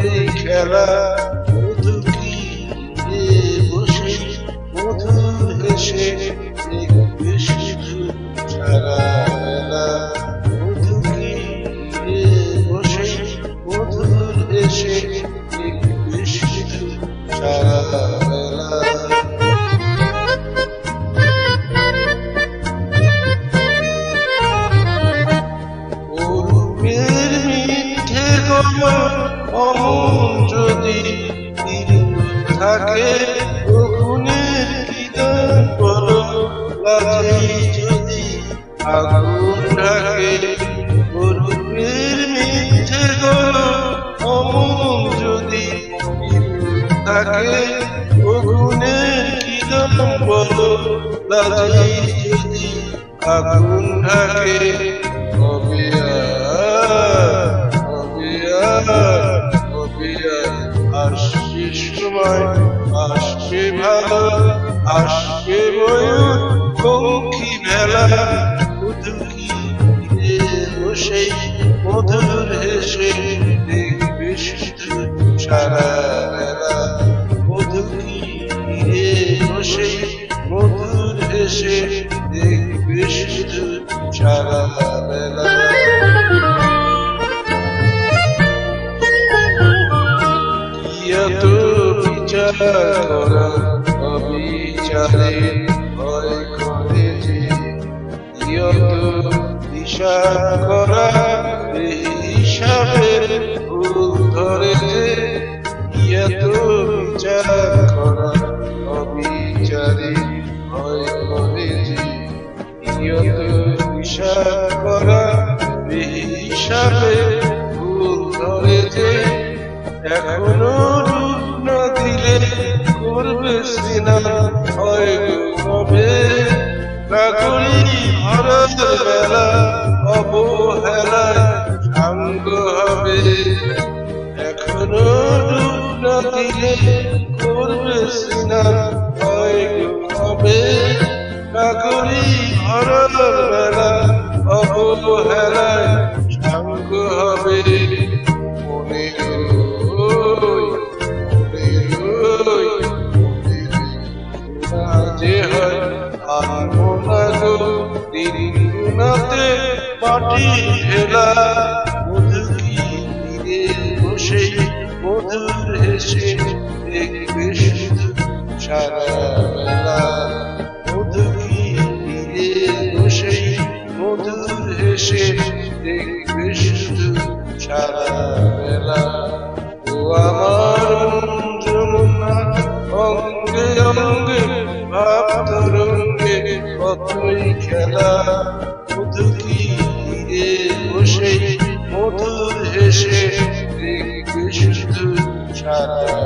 কতই খেলা মধুকি বসে মধুর হেসে দেখবে শুধু সারা বেলা মধুকি বসে মধুর হেসে দেখবে শুধু সারা বেলা অমন যদি থাকে খুনের কি দাম বলো লাজে যদি আগুন ঢাকে গরুমের মিঠে গলো অমন যদি থাকে খুনের কি দাম বলো লাজে যদি আগুন ঢাকে কবে আসবে সময় আসবে ভালো আসবে ময়ূর পঙ্খী মেলা মধুকি বসে মধুর হেসে দেখবে শুধু সারা বেলা মধুকি বসে মধুর হেসে দেখবে শুধু সারা বেলা বিচার করা অবিচারে ভয় করে যে হিসাব করা হিসাবে ভুল ধরে যে বিচার করা অবিচারে ভয় করে যে হিসাব করা হিসাবে ভুল ধরে যে এখনো রূপ না দিলে করবে সিনা হয় কবে কাকড়ি ভরত বেলা অবহেলায় সাঙ্গ হবে এখনো রূপ না দিলে করবে সিনা হয় কবে কাকড়ি ভরত বেলা অবহেলায় সাঙ্গ হবে মাটি ঢেলা মধুকি বসে মধুর হেসে দেখবে শুধু সারা বেলা মধুকি বসে মধুর হেসে দেখবে শুধু সারা বেলা ও আমার যমুনা অঙ্গে অঙ্গে ভাব তরঙ্গে কতই খেলা মধুকি বসে মধুর হেসে দেখবে শুধু সারা